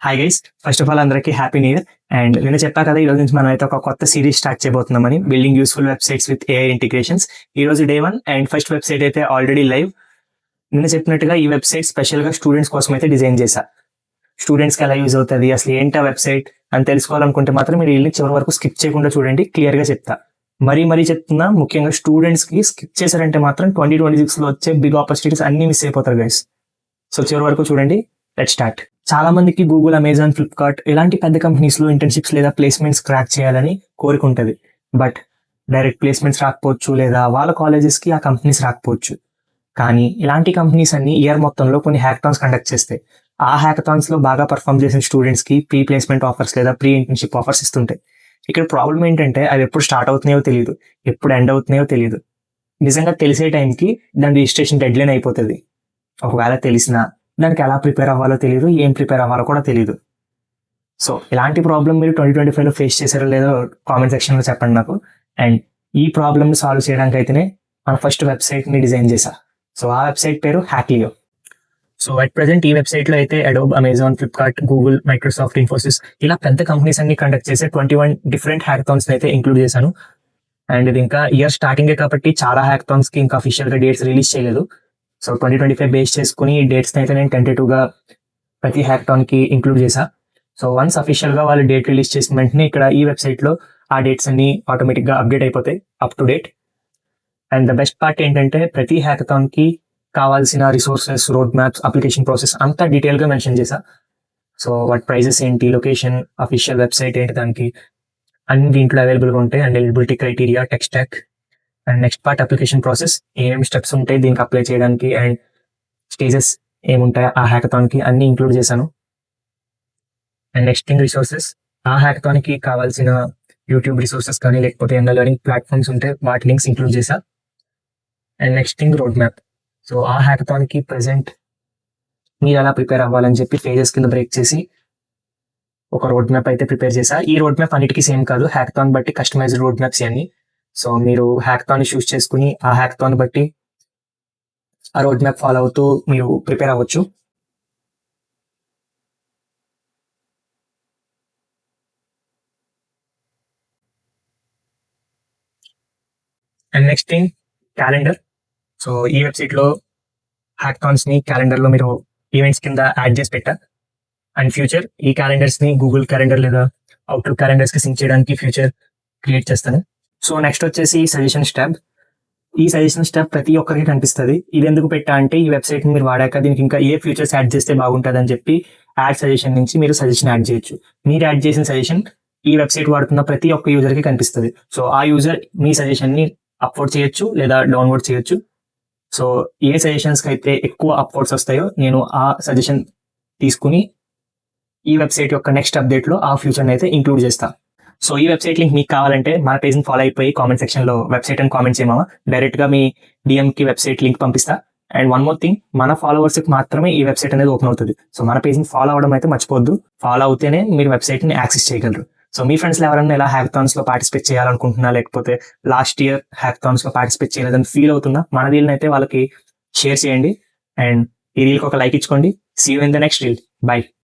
Hi guys, first of all అందరికీ happy new year. And నేను చెప్పా కదా, ఈ రోజు నుంచి మనం అయితే ఒక కొత్త సిరీస్ స్టార్ట్ చేయబోతున్నామని, building useful websites with AI integrations. ఈ రోజు డే 1 అండ్ ఫస్ట్ వెబ్సైట్ అయితే ఆల్రెడీ లైవ్. నేను చెప్పినట్టుగా ఈ వెబ్సైట్ స్పెషల్గా స్టూడెంట్స్ కోసం అయితే డిజైన్ చేశా. స్టూడెంట్స్కి ఎలా యూజ్ అవుతుంది, అసలు ఏంటి ఆ వెబ్సైట్ అని తెలుసుకోవాలనుకుంటే మాత్రం మీరు వీళ్ళని చివరి వరకు స్కిప్ చేయకుండా చూడండి, క్లియర్గా చెప్తా. మరీ చెప్తున్నా, ముఖ్యంగా స్టూడెంట్స్కి స్కిప్ చేశారంటే మాత్రం 2026లో వచ్చే బిగ్ ఆపర్చునిటీస్ అన్ని మిస్ అయిపోతారు గైస్. సో చివరి వరకు చూడండి. Let start. చాలా మందికి గూగుల్, అమెజాన్, ఫ్లిప్కార్ట్ ఇలాంటి పెద్ద కంపెనీస్లో ఇంటర్న్షిప్స్ లేదా ప్లేస్మెంట్స్ క్రాక్ చేయాలని కోరిక ఉంటుంది. బట్ డైరెక్ట్ ప్లేస్మెంట్స్ రాకపోవచ్చు, లేదా వాళ్ళ కాలేజెస్కి ఆ కంపెనీస్ రాకపోవచ్చు. కానీ ఇలాంటి కంపెనీస్ అన్ని ఇయర్ మొత్తంలో కొన్ని హ్యాకథాన్స్ కండక్ట్ చేస్తాయి. ఆ హ్యాకథాన్స్లో బాగా పర్ఫామ్ చేసిన స్టూడెంట్స్కి ప్రీ ప్లేస్మెంట్ ఆఫర్స్ లేదా ప్రీ ఇంటర్న్షిప్ ఆఫర్స్ ఇస్తుంటాయి. ఇక్కడ ప్రాబ్లం ఏంటంటే అవి ఎప్పుడు స్టార్ట్ అవుతున్నాయో తెలియదు, ఎప్పుడు ఎండ్ అవుతున్నాయో తెలియదు. నిజంగా తెలిసే టైంకి దాని రిజిస్ట్రేషన్ డెడ్లైన్ అయిపోతుంది. ఒకవేళ తెలిసినా దానికి ఎలా ప్రిపేర్ అవ్వాలో తెలియదు, ఏం ప్రిపేర్ అవ్వాలో కూడా తెలియదు. సో ఇలాంటి ప్రాబ్లం మీరు 2025లో ఫేస్ చేశారో లేదో కామెంట్ సెక్షన్లో చెప్పండి నాకు. అండ్ ఈ ప్రాబ్లమ్ని సాల్వ్ చేయడానికి అయితేనే మన ఫస్ట్ వెబ్సైట్ని డిజైన్ చేశా. సో ఆ వెబ్సైట్ పేరు హ్యాక్లియో. సో అట్ ప్రెజెంట్ ఈ వెబ్సైట్లో అయితే Adobe, Amazon, Flipkart, Google, Microsoft, Infosys ఇలా పెద్ద కంపెనీస్ అన్ని కండక్ట్ చేసే 21 డిఫరెంట్ హ్యాకథాన్స్ అయితే ఇంక్లూడ్ చేశాను. అండ్ ఇది ఇంకా ఇయర్ స్టార్టింగే కాబట్టి చాలా హ్యాకథాన్స్కి ఇంకా అఫీషియల్గా డేట్స్ రిలీజ్ చేయలేదు. సో 2025 బేస్ చేసుకుని డేట్స్ని అయితే నేను టెంటేటివ్గా ప్రతి హ్యాకథాన్కి ఇంక్లూడ్ చేశా. సో వన్స్ అఫీషియల్గా వాళ్ళు డేట్ రిలీజ్ చేసిన వెంటనే ఇక్కడ ఈ వెబ్సైట్లో ఆ డేట్స్ అన్ని ఆటోమేటిక్గా అప్డేట్ అయిపోతాయి up to date. And the best part ఏంటంటే ప్రతి హ్యాకథాన్కి కావాల్సిన resources, road maps, application process అంతా డీటెయిల్గా మెన్షన్ చేశా. సో వాటి ప్రైజెస్ ఏంటి, లొకేషన్, అఫీషియల్ వెబ్సైట్ ఏంటి, దానికి అన్ని దీంట్లో అవైలబుల్గా ఉంటాయి. And eligibility criteria, tech stock, and next part application process, ఏమేమి స్టెప్స్ ఉంటాయి దీనికి అప్లై చేయడానికి, అండ్ స్టేజెస్ ఏముంటాయి ఆ హ్యాకథాన్కి అన్ని ఇంక్లూడ్ చేశాను. అండ్ నెక్స్ట్ థింగ్ రిసోర్సెస్, ఆ హ్యాకథాన్కి కావాల్సిన యూట్యూబ్ రిసోర్సెస్ కానీ లేకపోతే ఏమైనా లెర్నింగ్ ప్లాట్ఫామ్స్ ఉంటే వాటి లింక్స్ ఇంక్లూడ్ చేశా. And next thing road map. So ఆ హ్యాకథాన్కి ప్రెజెంట్ మీరు ఎలా ప్రిపేర్ అవ్వాలని చెప్పి ఫేజెస్ కింద బ్రేక్ చేసి ఒక రోడ్ మ్యాప్ అయితే ప్రిపేర్ చేశా. ఈ రోడ్ మ్యాప్ అన్నిటికీ సేమ్ కాదు, హ్యాకథాన్ బట్టి కస్టమైజ్డ్ రోడ్ మ్యాప్స్ ఇవన్నీ. సో మీరు హ్యాకథాన్ చూస్ చేసుకుని ఆ హ్యాకథాన్ బట్టి ఆ రోడ్ మ్యాప్ ఫాలో అవుతూ మీరు ప్రిపేర్ అవ్వచ్చు. And next thing calendar. So ఈ వెబ్సైట్లో హ్యాకథాన్స్ని క్యాలెండర్లో మీరు ఈవెంట్స్ కింద యాడ్ చేసి పెట్టా. అండ్ ఫ్యూచర్ ఈ క్యాలెండర్స్ని గూగుల్ క్యాలెండర్ లేదా అవుట్లుక్ క్యాలెండర్స్కి సింక్ చేయడానికి ఫ్యూచర్ క్రియేట్ చేస్తాను. సో నెక్స్ట్ వచ్చేసి సజెషన్స్ ట్యాబ్. ఈ సజెషన్స్ ట్యాబ్ ప్రతి ఒక్కరికి కనిపిస్తుంది. ఇది ఎందుకు పెట్టా అంటే ఈ వెబ్సైట్ని మీరు వాడాక దీనికి ఇంకా ఏ ఫీచర్స్ యాడ్ చేస్తే బాగుంటుంది అని చెప్పి యాడ్ సజెషన్ నుంచి మీరు సజెషన్ యాడ్ చేయొచ్చు. మీరు యాడ్ చేసిన సజెషన్ ఈ వెబ్సైట్ వాడుతున్న ప్రతి ఒక్క యూజర్కి కనిపిస్తుంది. సో ఆ యూజర్ మీ సజెషన్ని అప్లోడ్ చేయొచ్చు లేదా డౌన్లోడ్ చేయొచ్చు. సో ఏ సజెషన్స్కి అయితే ఎక్కువ అప్లోడ్స్ వస్తాయో నేను ఆ సజెషన్ తీసుకుని ఈ వెబ్సైట్ యొక్క నెక్స్ట్ అప్డేట్లో ఆ ఫ్యూచర్ని అయితే ఇంక్లూడ్ చేస్తాను. సో ఈ వెబ్సైట్ లింక్ మీకు కావాలంటే మన పేజ్ని ఫాలో అయిపోయి కామెంట్ సెక్షన్లో వెబ్సైట్ అని కామెంట్ చేయమా, డైరెక్ట్గా మీ డిఎంకి వెబ్సైట్ లింక్ పంపిస్తా. అండ్ వన్ మోర్ థింగ్, మన ఫాలోవర్స్కి మాత్రమే ఈ వెబ్సైట్ అనేది ఓపెన్ అవుతుంది. సో మన పేజ్ని ఫాలో అవ్వడం అయితే మర్చిపోద్దు. ఫాలో అవుతేనే మీరు వెబ్సైట్ని యాక్సెస్ చేయగలరు. సో మీ ఫ్రెండ్స్లో ఎవరైనా ఇలా హ్యాకథాన్స్లో పార్టిసిపేట్ చేయాలనుకుంటున్నా, లేకపోతే లాస్ట్ ఇయర్ హ్యాకథాన్స్లో పార్టిసిపేట్ చేయలేదని ఫీల్ అవుతున్నా, మన రీల్ని అయితే వాళ్ళకి షేర్ చేయండి. అండ్ ఈ రీల్కి ఒక లైక్ ఇచ్చుకోండి. See you in the next reel. By.